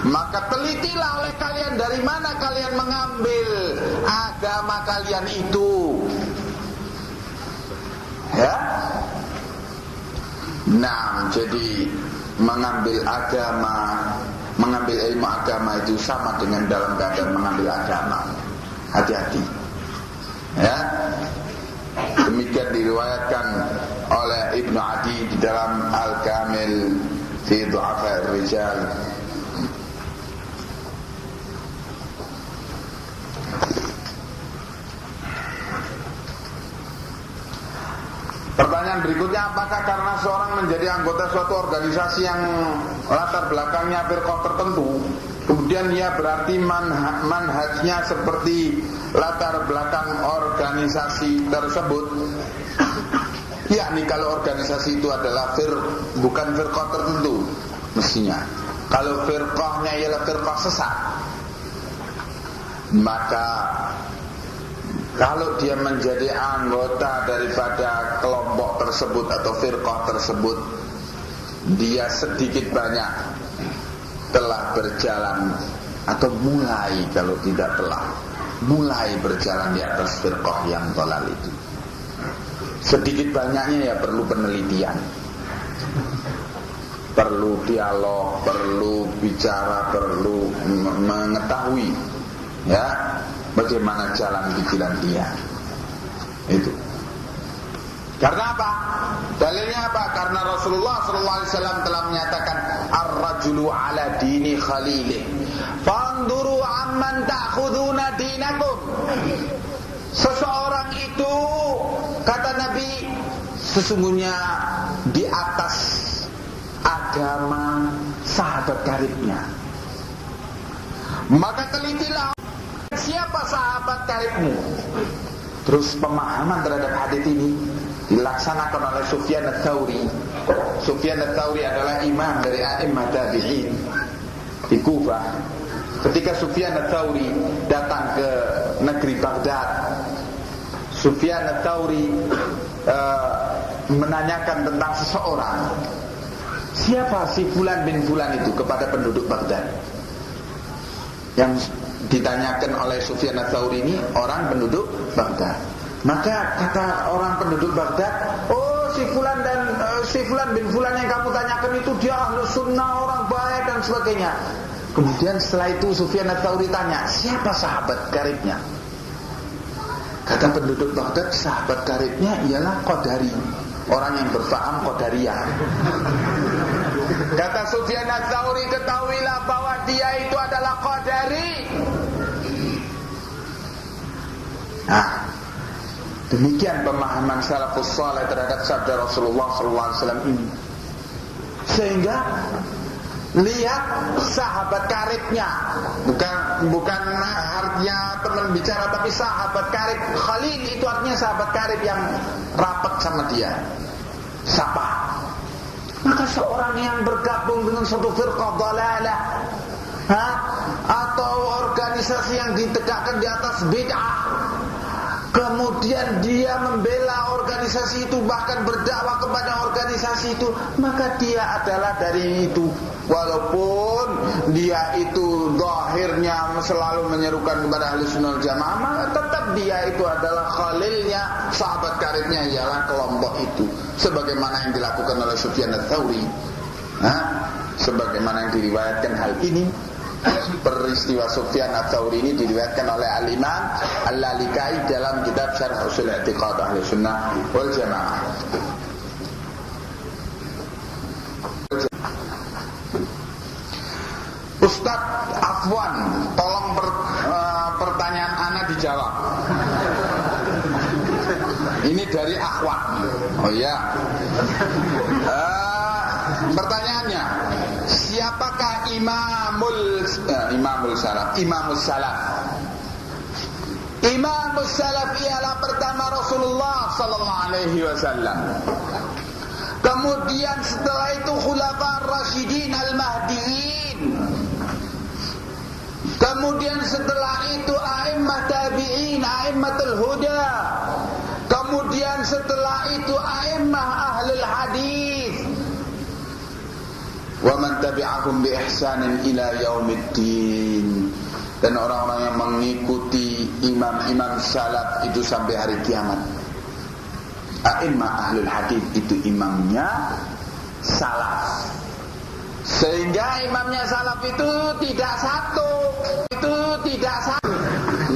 Maka telitilah oleh kalian dari mana kalian mengambil agama kalian itu. Ya. Nah, jadi mengambil ilmu agama itu sama dengan dalam keadaan mengambil agama. Hati-hati, ya. Demikian diriwayatkan oleh Ibnu Adi di dalam Al-Kamil fi Du'afa Ar-Rijal. Pertanyaan berikutnya, apakah karena seorang menjadi anggota suatu organisasi yang latar belakangnya firqah tertentu, kemudian dia berarti manhajnya seperti latar belakang organisasi tersebut? Yakni kalau organisasi itu adalah bukan firqah tertentu mestinya. Kalau firqahnya ialah firqah sesat, maka kalau dia menjadi anggota daripada kelompok tersebut atau firqah tersebut, dia sedikit banyak telah berjalan atau mulai, kalau tidak telah, mulai berjalan di atas firqah yang dhalal itu. Sedikit banyaknya ya perlu penelitian, perlu dialog, perlu bicara, perlu mengetahui ya bagaimana jalan pikiran dia. Itu. Karena apa? Dalilnya apa? Karena Rasulullah SAW telah menyatakan ar-rajulu ala dini khalilih fanduru amman ta'khuduna dinakum. Seseorang itu, kata Nabi, sesungguhnya di atas agama sahabat karibnya. Maka telitilah siapa sahabat karibmu. Terus pemahaman terhadap hadis ini dilaksanakan oleh Sufyan ats-Tsauri. Sufyan ats-Tsauri adalah imam dari a'immah tabi'in di Kufah. Ketika Sufyan ats-Tsauri datang ke negeri Baghdad, Sufyan ats-Tsauri menanyakan tentang seseorang. Siapa si Fulan bin Fulan itu kepada penduduk Baghdad? Yang ditanyakan oleh Sufyan ats-Tsauri ini orang penduduk Baghdad. Maka kata orang penduduk Baghdad, oh si Fulan bin Fulan yang kamu tanyakan itu dia ahlus sunnah, orang baik dan sebagainya. Kemudian setelah itu Sufyan ats-Tsauri tanya, siapa sahabat karibnya? Kata penduduk Baghdad, sahabat karibnya ialah Qadari, orang yang berfaham Qadariyah. Kata Sufyan ats-Tsauri, ketahuilah bahwa dia itu adalah Qadari. Nah, demikian pemahaman salafus saleh terhadap sabda Rasulullah SAW ini. Sehingga lihat sahabat karibnya, bukan artinya teman bicara, tapi sahabat karib. Khalil itu artinya sahabat karib yang rapat sama dia. Siapa? Maka seorang yang bergabung dengan suatu firqah dhalalah, atau organisasi yang ditegakkan di atas bid'ah, kemudian dia membela organisasi itu, bahkan berdakwah kepada organisasi itu, maka dia adalah dari itu. Walaupun dia itu zahirnya selalu menyerukan kepada ahli sunnah jamaah, maka tetap dia itu adalah khalilnya, sahabat karibnya ialah kelompok itu. Sebagaimana yang dilakukan oleh Sufyan ats-Tsauri, sebagaimana yang diriwayatkan hal ini. Peristiwa Sufyan ats-Tsauri ini diriwayatkan oleh Al-Imam Al-Lalikai dalam kitab Syarh Ushul I'tiqad Ahli Sunnah wal Jamaah. Ustaz Afwan, tolong pertanyaan ana dijawab. Ini dari Akhwat. Oh iya. Pertanyaannya, siapakah Imamus Salaf? Imamus Salaf ialah pertama Rasulullah sallallahu alaihi wasallam. Kemudian setelah itu Khulafaur Rasyidin Al-Mahdiin. Kemudian setelah itu a'immah tabi'in, a'immatul huda. Kemudian setelah itu a'immah ahlul hadis. Wa man tabi'ahum bi ihsanin ila yaumiddin. Dan orang-orang yang mengikuti imam-imam salaf itu sampai hari kiamat. A'immah ahlul hadis itu imamnya salaf. Sehingga imamnya salaf itu tidak satu.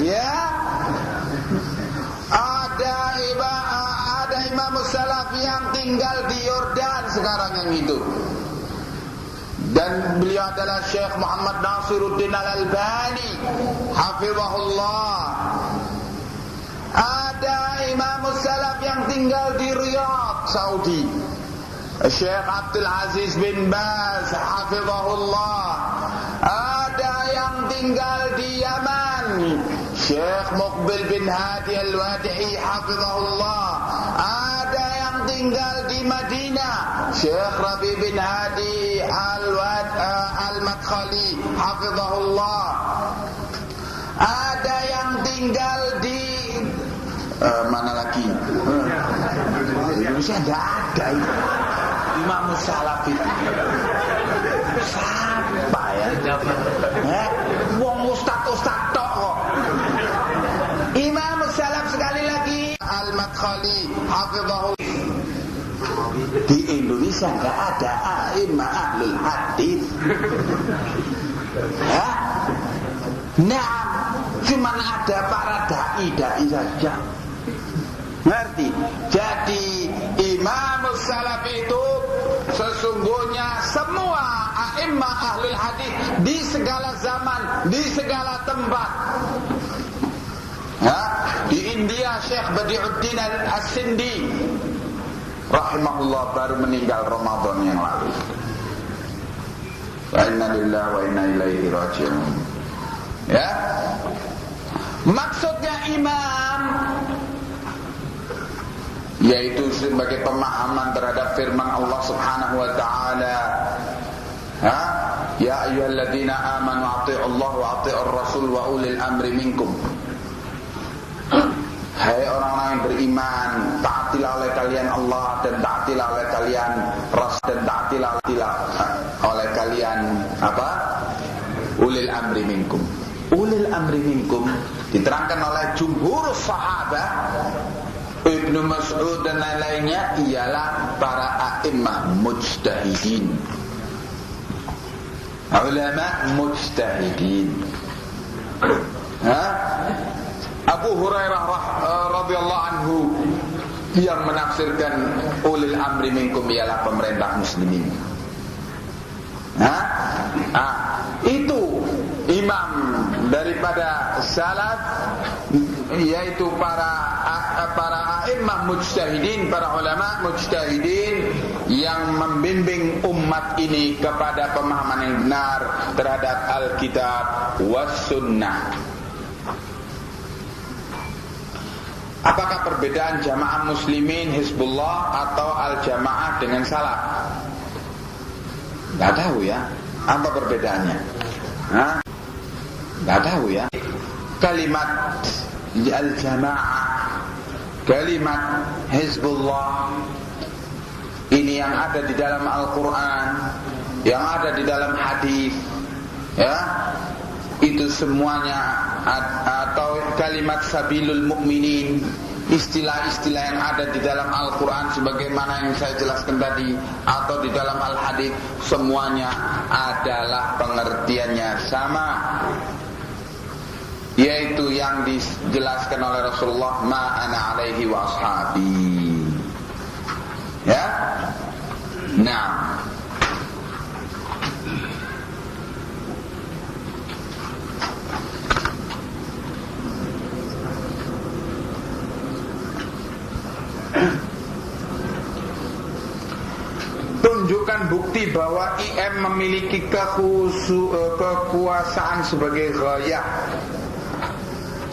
Ya. Ada imam salaf yang tinggal di Yordan sekarang yang hidup. Dan beliau adalah Syekh Muhammad Nasiruddin Al-Albani hafizahullah. Ada Imam Salaf yang tinggal di Riyadh, Saudi, Syekh Abdul Aziz bin Baz hafizahullah. Ada yang tinggal di Yaman, Syekh Muqbil bin Hadi Al-Wadi'i hafizahullah. Ada yang tinggal di Madinah, Syekh Rabi bin Hadi Al-Madkhali hafizahullah. Ada yang tinggal di mana lagi? Indonesia tidak ada itu Imam Salaf itu. Siapa ya? Wong ustaz-ustaz tok kok. Imam Salaf sekali lagi Al-Madkhali hafizahullah. Di Indonesia tidak ada a'imah ahlul hadis. Nah, cuma ada para dai saja. Ngerti? Jadi Imam Salaf itu sesungguhnya semua a'imah ahlul hadis di segala zaman, di segala tempat. Di India Syekh Badiuddin As-Sindi rahimahullah baru meninggal Ramadan yang lalu. Wa inna lillahi wa inna ilaihi raji'un. Ya. Maksudnya imam yaitu sebagai pemahaman terhadap firman Allah Subhanahu wa taala. Ya ayyuhalladzina amanu atti'ullaha wa atti'ur rasul wa ulil amri minkum. Hai orang-orang yang beriman, taatilah oleh kalian Allah dan taatilah oleh kalian Rasul dan taatilah oleh kalian apa? Ulil amri minkum. Ulil amri minkum diterangkan oleh jumhur sahabat, Ibnu Mas'ud dan lain-lainnya ialah para a'immah mujtahidin, ulama mujtahidin. Abu Hurairah radhiyallahu anhu yang menafsirkan ulil amri minkum ialah pemerintah muslimin. Itu imam daripada salaf, yaitu para a'immah mujtahidin, para ulama mujtahidin yang membimbing umat ini kepada pemahaman yang benar terhadap Alkitab was sunnah. Apakah perbedaan jamaah muslimin Hizbullah atau al-jamaah dengan salaf? Tidak tahu ya. Apa perbedaannya? Tidak tahu ya. Kalimat al-jamaah, kalimat Hizbullah ini yang ada di dalam Al-Quran, yang ada di dalam hadis, ya, itu semuanya, atau kalimat sabilul mu'minin, istilah-istilah yang ada di dalam Al-Quran sebagaimana yang saya jelaskan tadi, atau di dalam Al-Hadis, semuanya adalah pengertiannya sama, yaitu yang dijelaskan oleh Rasulullah, ma ana alaihi wa ashabi. Ya. Nah, tunjukkan bukti bahwa IM memiliki kekuasaan sebagai ghayah.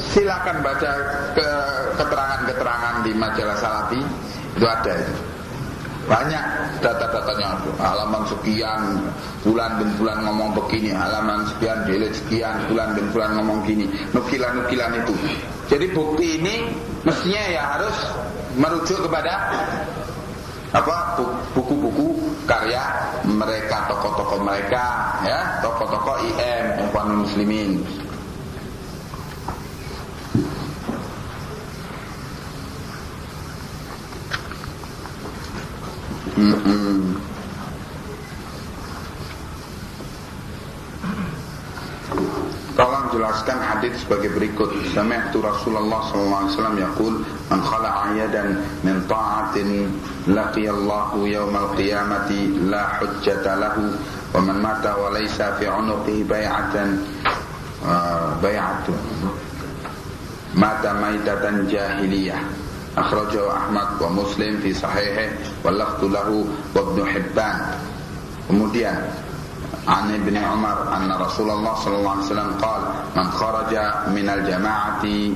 Silakan baca keterangan-keterangan di majalah Salafi, itu ada itu. Banyak data-datanya, halaman sekian bulan bin bulan ngomong begini, halaman sekian jilid sekian bulan bin bulan ngomong gini, nukilan-nukilan itu. Jadi bukti ini mestinya ya harus merujuk kepada apa, buku-buku karya mereka, tokoh-tokoh mereka, ya, tokoh-tokoh IM, Ikhwanul Muslimin. Tolong jelaskan hadis sebagai berikut. Sami'tu Rasulullah sallallahu alaihi wasallam yaqul, man khala'a yadan min ta'atin laqiyallahu yawmal qiyamati la hujjata lahu wa man mata wa laysa fi 'unuqihi mata maitatan jahiliyah. Akhrajahu Ahmad wa Muslim fi sahihih wa lafdhu lahu wa Ibnu Hibban. Kemudian an Ibnu Umar anna Rasulullah sallallahu alaihi wasallam qala man kharaja minal jama'ati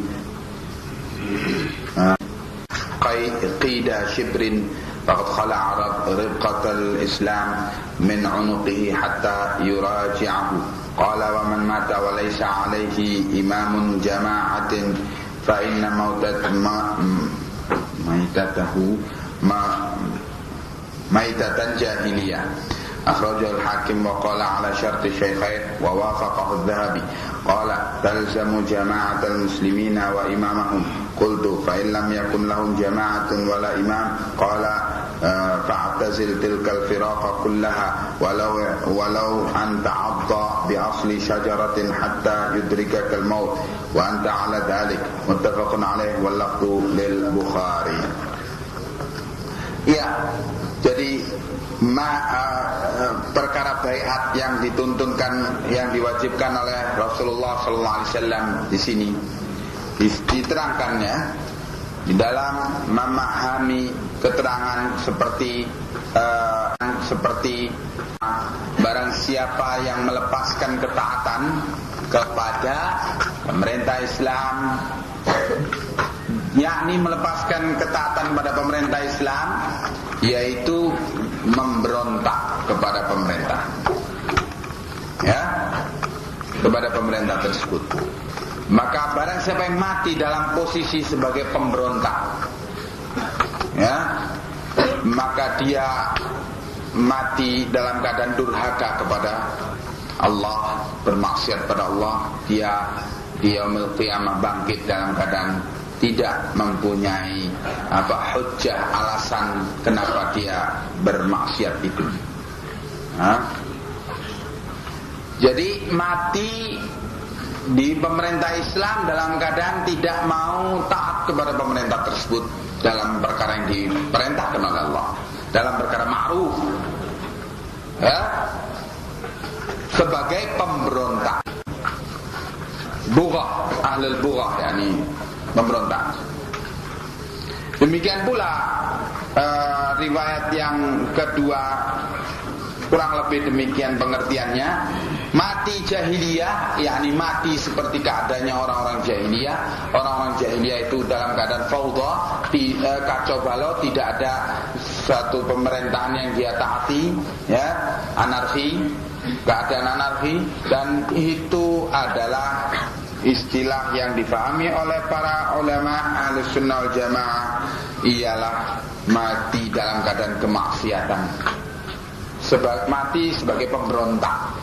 qida shibrin faqad khala'a ribqatal Islam min 'unuqihi hatta yuraji'ahu. Qala wa man mata wa laysa 'alaihi imamun jama'atin fa inna maitatahu maitatan jahiliyah. Akhrajahu al-Hakim wa qala ala syarti syaikhain wa wafaqahu adh-Dhahabi. Qala talzamu jama'atal muslimina wa imamahum. Qultu fa in lam yakun lahum jama'atun wala imam. Qala fa'tazil tilkal firaqa kullaha walau an ta'adda bi asli syajaratin hatta yudrikakal maut wa anta ala dhalik. Muttafaqun alaih wal lafdhu lil Bukhari. Ya, jadi perkara baiat yang dituntunkan, yang diwajibkan oleh Rasulullah sallallahu alaihi wasallam di sini diterangkannya di dalam memahami keterangan seperti barang siapa yang melepaskan ketaatan kepada pemerintah Islam, yakni melepaskan ketaatan pada pemerintah Islam, yaitu memberontak kepada pemerintah, ya, kepada pemerintah tersebut. Maka barang siapa yang mati dalam posisi sebagai pemberontak, ya, maka dia mati dalam keadaan durhaka kepada Allah, bermaksiat pada Allah. Dia di yaumil qiyamah bangkit dalam keadaan tidak mempunyai hujjah, alasan kenapa dia bermaksiat itu. Jadi mati di pemerintah Islam dalam keadaan tidak mau taat kepada pemerintah tersebut dalam perkara yang diperintahkan oleh Allah, dalam perkara ma'ruf, ya, sebagai pemberontak, bughah, ahlul bughah, yakni memberontak. Demikian pula riwayat yang kedua kurang lebih demikian pengertiannya. Mati jahiliyah, yakni mati seperti keadaannya orang-orang jahiliyah. Orang-orang jahiliyah itu dalam keadaan fawdha, kacau balau, tidak ada suatu pemerintahan yang dia taati, ya, anarki, keadaan anarki, dan itu adalah istilah yang difahami oleh para ulama Ahlus Sunnah wal Jamaah, ialah mati dalam keadaan kemaksiatan, mati sebagai pemberontak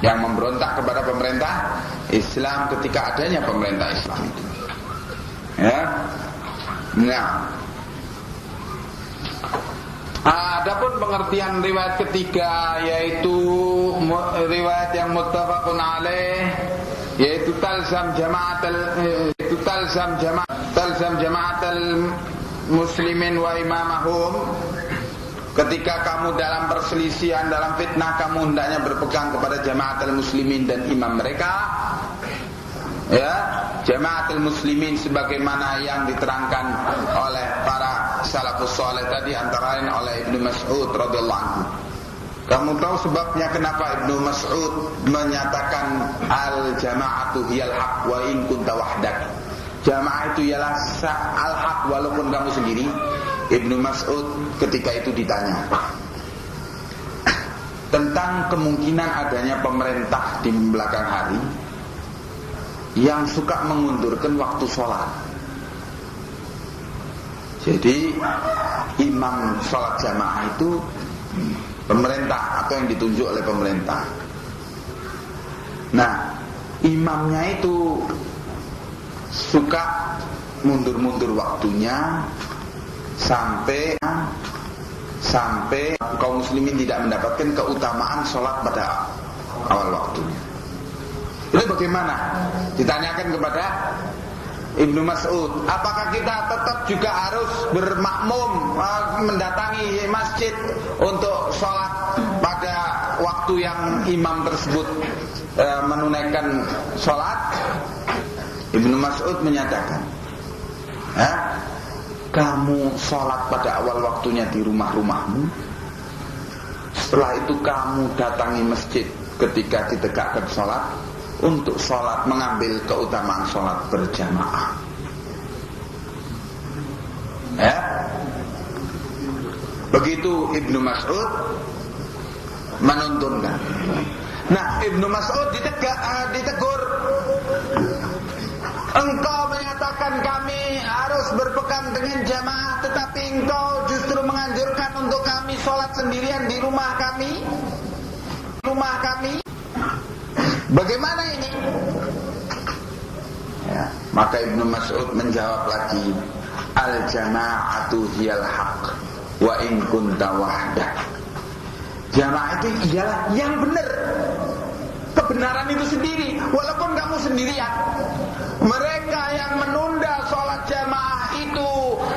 yang memberontak kepada pemerintah Islam ketika adanya pemerintah Islam itu, ya. Nah, adapun pengertian riwayat ketiga, yaitu riwayat yang muttafaqun alaih, yaitu talzam jama'atal muslimin wa imamahum. Ketika kamu dalam perselisihan, dalam fitnah, kamu hendaknya berpegang kepada jama'atul muslimin dan imam mereka, ya, jama'atul muslimin sebagaimana yang diterangkan oleh para salafus saleh tadi, antara lain oleh Ibnu Mas'ud radhiyallahu anhu. Kamu tahu sebabnya kenapa Ibnu Mas'ud menyatakan al-jama'atu hiyal haq wa in kunta wahdak. Jamaah itu ialah al-haq walaupun kamu sendiri. Ibnu Mas'ud ketika itu ditanya tentang kemungkinan adanya pemerintah di belakang hari yang suka mengundurkan waktu sholat. Jadi imam sholat jamaah itu pemerintah atau yang ditunjuk oleh pemerintah. Nah, imamnya itu suka mundur-mundur waktunya sampai kaum muslimin tidak mendapatkan keutamaan sholat pada awal waktunya. Ini bagaimana? Ditanyakan kepada Ibnu Mas'ud, apakah kita tetap juga harus bermakmum mendatangi masjid untuk sholat pada waktu yang imam tersebut menunaikan sholat? Ibnu Mas'ud menyatakan, kamu sholat pada awal waktunya di rumah-rumahmu, setelah itu kamu datangi masjid ketika ditegakkan sholat, untuk sholat mengambil keutamaan sholat berjamaah. Begitu Ibnu Mas'ud menuntunkan. Nah, Ibnu Mas'ud ditegur. Engkau menyatakan kami harus berpegang dengan jamaah, tetapi engkau justru menganjurkan untuk kami sholat sendirian di rumah kami. Bagaimana ini? Maka Ibnu Mas'ud menjawab lagi, al-jama'atu hiyal haq wa in kunta wahdak. Jamaah itu ialah yang benar, kebenaran itu sendiri, walaupun kamu sendirian. Mereka yang menunda sholat jamaah itu,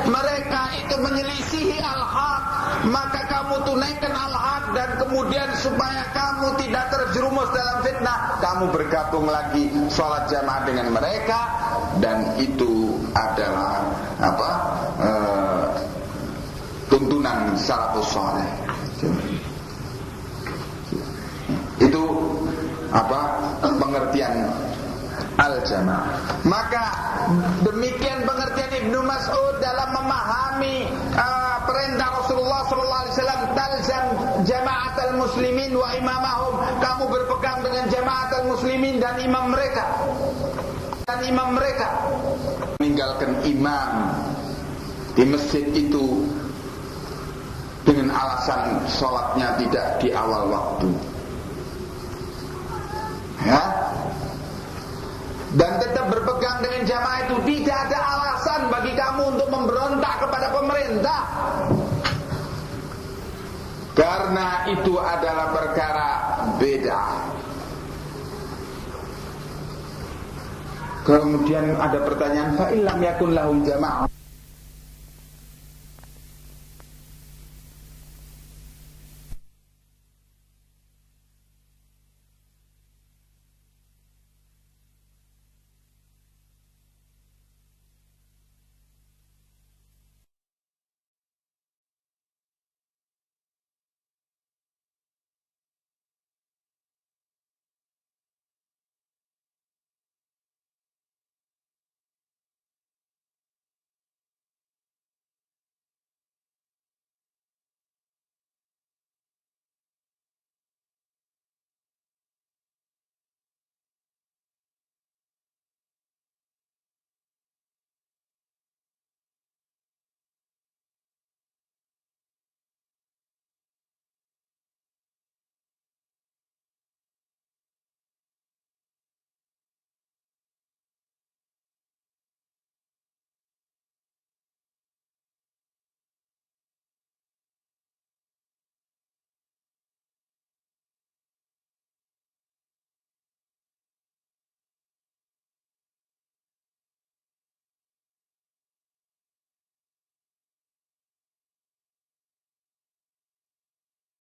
mereka itu menyelisihi al-haq. Maka kamu tunaikan al-haq, dan kemudian supaya kamu tidak terjerumus dalam fitnah, kamu bergabung lagi sholat jamaah dengan mereka. Dan itu adalah tuntunan salafus saleh. Itu pengertian al-jamaah. Maka demikian pengertian Ibnu Mas'ud dalam memahami perintah Rasulullah SAW, talzam jama'atul muslimin wa imamahum. Kamu berpegang dengan jama'atul muslimin dan imam mereka. Meninggalkan imam di masjid itu dengan alasan sholatnya tidak di awal waktu, dan tetap berpegang dengan jamaah itu, tidak ada alasan bagi kamu untuk memberontak kepada pemerintah, karena itu adalah perkara beda. Kemudian ada pertanyaan, fa illam yakun lahum jamaah,